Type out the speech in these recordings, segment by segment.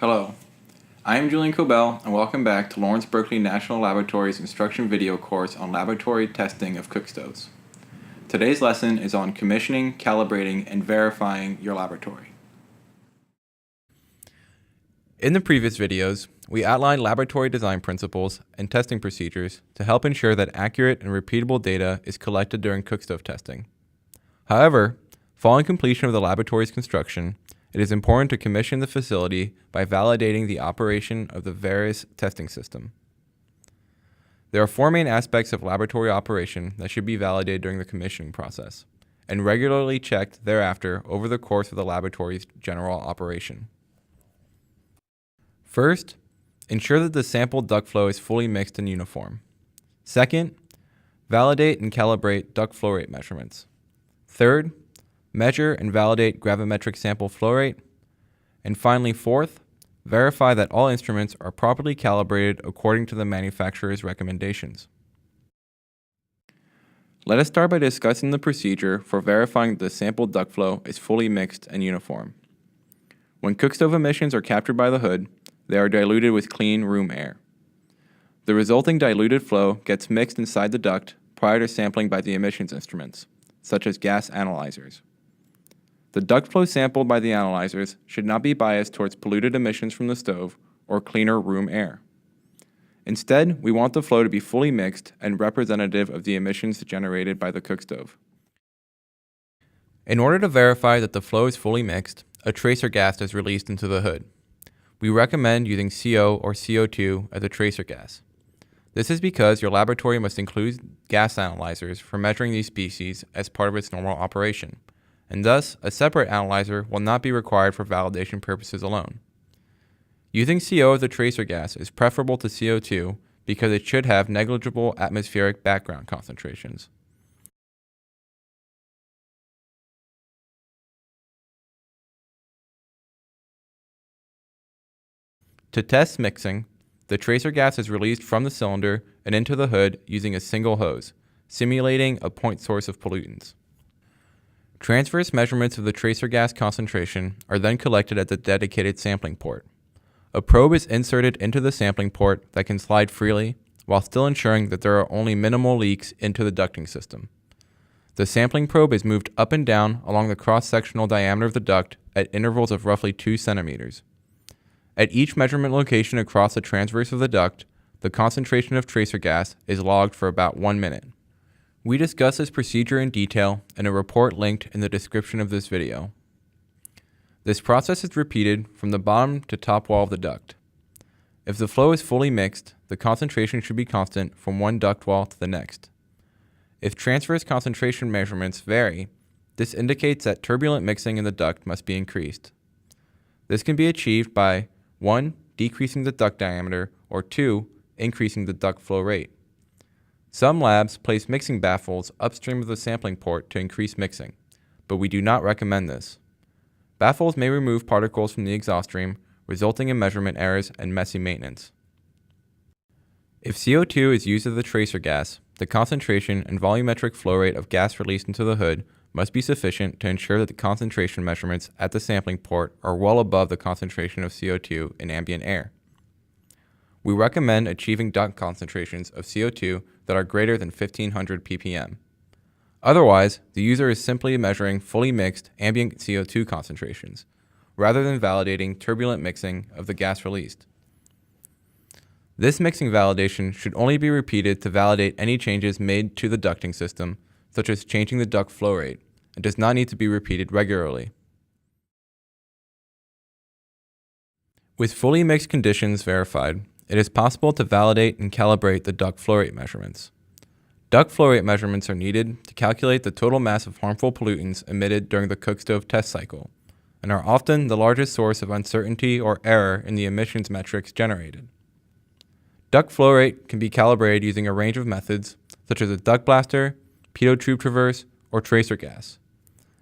Hello, I am Julian Cobell, and welcome back to Lawrence Berkeley National Laboratory's instruction video course on laboratory testing of Cookstoves. Today's lesson is on commissioning, calibrating, and verifying your laboratory. In the previous videos, we outlined laboratory design principles and testing procedures to help ensure that accurate and repeatable data is collected during cookstove testing. However, following completion of the laboratory's construction, it is important to commission the facility by validating the operation of the various testing system. There are four main aspects of laboratory operation that should be validated during the commissioning process, and regularly checked thereafter over the course of the laboratory's general operation. First, ensure that the sample duct flow is fully mixed and uniform. Second, validate and calibrate duct flow rate measurements. Third, measure and validate gravimetric sample flow rate. And finally, fourth, verify that all instruments are properly calibrated according to the manufacturer's recommendations. Let us start by discussing the procedure for verifying that the sample duct flow is fully mixed and uniform. When cookstove emissions are captured by the hood, they are diluted with clean room air. The resulting diluted flow gets mixed inside the duct prior to sampling by the emissions instruments, such as gas analyzers. The duct flow sampled by the analyzers should not be biased towards polluted emissions from the stove or cleaner room air. Instead, we want the flow to be fully mixed and representative of the emissions generated by the cookstove. In order to verify that the flow is fully mixed, a tracer gas is released into the hood. We recommend using CO or CO2 as a tracer gas. This is because your laboratory must include gas analyzers for measuring these species as part of its normal operation, and thus a separate analyzer will not be required for validation purposes alone. Using CO as a tracer gas is preferable to CO2 because it should have negligible atmospheric background concentrations. To test mixing, the tracer gas is released from the cylinder and into the hood using a single hose, simulating a point source of pollutants. Transverse measurements of the tracer gas concentration are then collected at the dedicated sampling port. A probe is inserted into the sampling port that can slide freely while still ensuring that there are only minimal leaks into the ducting system. The sampling probe is moved up and down along the cross-sectional diameter of the duct at intervals of roughly 2 centimeters. At each measurement location across the transverse of the duct, the concentration of tracer gas is logged for about 1 minute. We discuss this procedure in detail in a report linked in the description of this video. This process is repeated from the bottom to top wall of the duct. If the flow is fully mixed, the concentration should be constant from one duct wall to the next. If transverse concentration measurements vary, this indicates that turbulent mixing in the duct must be increased. This can be achieved by 1. Decreasing the duct diameter, or 2. Increasing the duct flow rate. Some labs place mixing baffles upstream of the sampling port to increase mixing, but we do not recommend this. Baffles may remove particles from the exhaust stream, resulting in measurement errors and messy maintenance. If CO2 is used as the tracer gas, the concentration and volumetric flow rate of gas released into the hood must be sufficient to ensure that the concentration measurements at the sampling port are well above the concentration of CO2 in ambient air. We recommend achieving duct concentrations of CO2 that are greater than 1500 ppm. Otherwise, the user is simply measuring fully mixed ambient CO2 concentrations, rather than validating turbulent mixing of the gas released. This mixing validation should only be repeated to validate any changes made to the ducting system, such as changing the duct flow rate, and does not need to be repeated regularly. With fully mixed conditions verified, it is possible to validate and calibrate the duct flow rate measurements. Duct flow rate measurements are needed to calculate the total mass of harmful pollutants emitted during the cookstove test cycle, and are often the largest source of uncertainty or error in the emissions metrics generated. Duct flow rate can be calibrated using a range of methods, such as a duct blaster, pitot tube traverse, or tracer gas.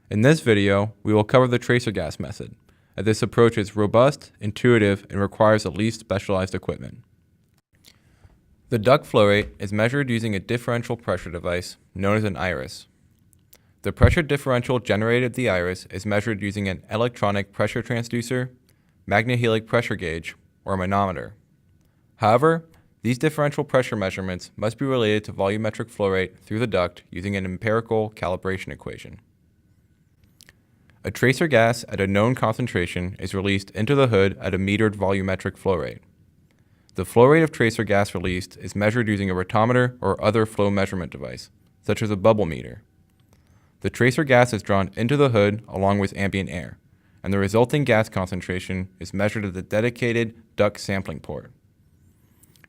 In this video, we will cover the tracer gas method, as this approach is robust, intuitive, and requires the least specialized equipment. The duct flow rate is measured using a differential pressure device known as an iris. The pressure differential generated at the iris is measured using an electronic pressure transducer, magnehelic pressure gauge, or manometer. However, these differential pressure measurements must be related to volumetric flow rate through the duct using an empirical calibration equation. A tracer gas at a known concentration is released into the hood at a metered volumetric flow rate. The flow rate of tracer gas released is measured using a rotometer or other flow measurement device, such as a bubble meter. The tracer gas is drawn into the hood along with ambient air, and the resulting gas concentration is measured at the dedicated duct sampling port.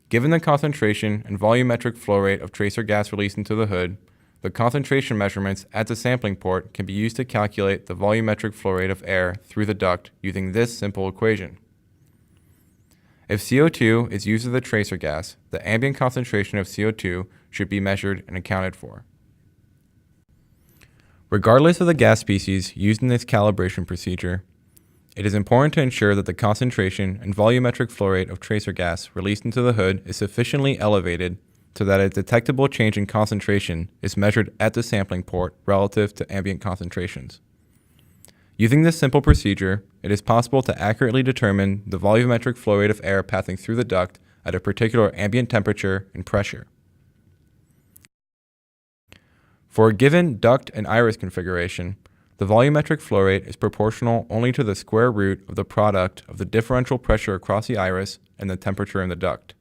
Given the concentration and volumetric flow rate of tracer gas released into the hood, the concentration measurements at the sampling port can be used to calculate the volumetric flow rate of air through the duct using this simple equation. If CO2 is used as the tracer gas, the ambient concentration of CO2 should be measured and accounted for. Regardless of the gas species used in this calibration procedure, it is important to ensure that the concentration and volumetric flow rate of tracer gas released into the hood is sufficiently elevated so that a detectable change in concentration is measured at the sampling port relative to ambient concentrations. Using this simple procedure, it is possible to accurately determine the volumetric flow rate of air passing through the duct at a particular ambient temperature and pressure. For a given duct and iris configuration, the volumetric flow rate is proportional only to the square root of the product of the differential pressure across the iris and the temperature in the duct.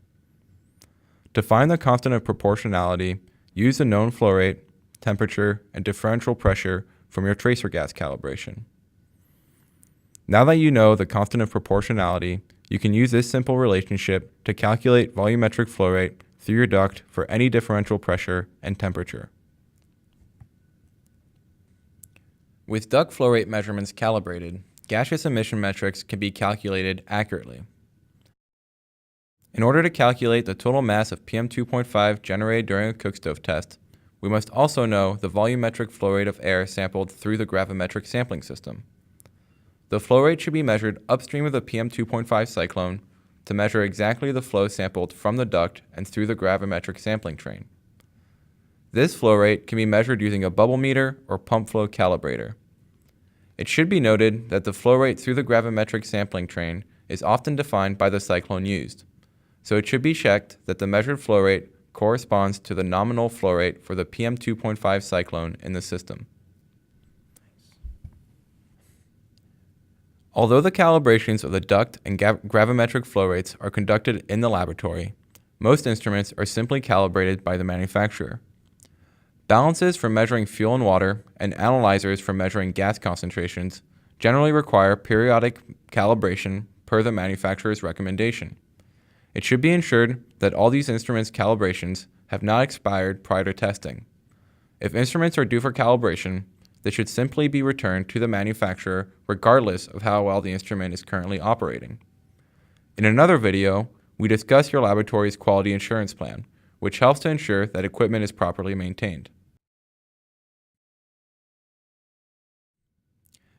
To find the constant of proportionality, use the known flow rate, temperature, and differential pressure from your tracer gas calibration. Now that you know the constant of proportionality, you can use this simple relationship to calculate volumetric flow rate through your duct for any differential pressure and temperature. With duct flow rate measurements calibrated, gaseous emission metrics can be calculated accurately. In order to calculate the total mass of PM2.5 generated during a cookstove test, we must also know the volumetric flow rate of air sampled through the gravimetric sampling system. The flow rate should be measured upstream of the PM2.5 cyclone to measure exactly the flow sampled from the duct and through the gravimetric sampling train. This flow rate can be measured using a bubble meter or pump flow calibrator. It should be noted that the flow rate through the gravimetric sampling train is often defined by the cyclone used, so it should be checked that the measured flow rate corresponds to the nominal flow rate for the PM2.5 cyclone in the system. Although the calibrations of the duct and gravimetric flow rates are conducted in the laboratory, most instruments are simply calibrated by the manufacturer. Balances for measuring fuel and water and analyzers for measuring gas concentrations generally require periodic calibration per the manufacturer's recommendation. It should be ensured that all these instruments' calibrations have not expired prior to testing. If instruments are due for calibration, they should simply be returned to the manufacturer regardless of how well the instrument is currently operating. In another video, we discuss your laboratory's quality insurance plan, which helps to ensure that equipment is properly maintained.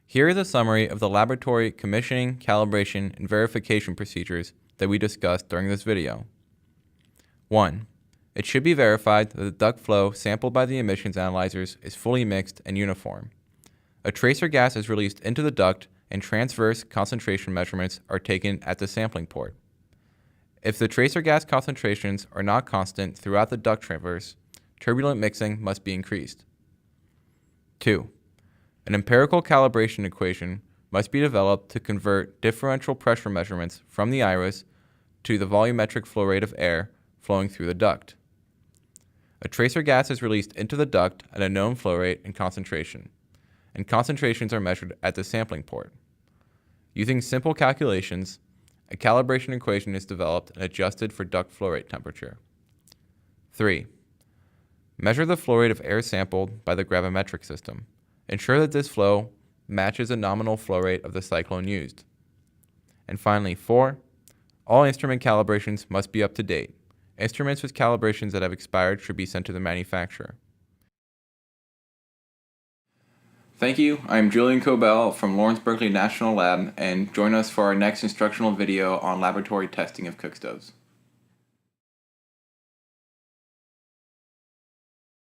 Here is a summary of the laboratory commissioning, calibration, and verification procedures that we discussed during this video. 1. It should be verified that the duct flow sampled by the emissions analyzers is fully mixed and uniform. A tracer gas is released into the duct and transverse concentration measurements are taken at the sampling port. If the tracer gas concentrations are not constant throughout the duct traverse, turbulent mixing must be increased. 2. An empirical calibration equation must be developed to convert differential pressure measurements from the iris to the volumetric flow rate of air flowing through the duct. A tracer gas is released into the duct at a known flow rate and concentrations are measured at the sampling port. Using simple calculations, a calibration equation is developed and adjusted for duct flow rate temperature. 3. Measure the flow rate of air sampled by the gravimetric system. Ensure that this flow matches the nominal flow rate of the cyclone used. And finally, 4. All instrument calibrations must be up to date. Instruments with calibrations that have expired should be sent to the manufacturer. Thank you. I'm Julian Cobell from Lawrence Berkeley National Lab, and join us for our next instructional video on laboratory testing of cookstoves.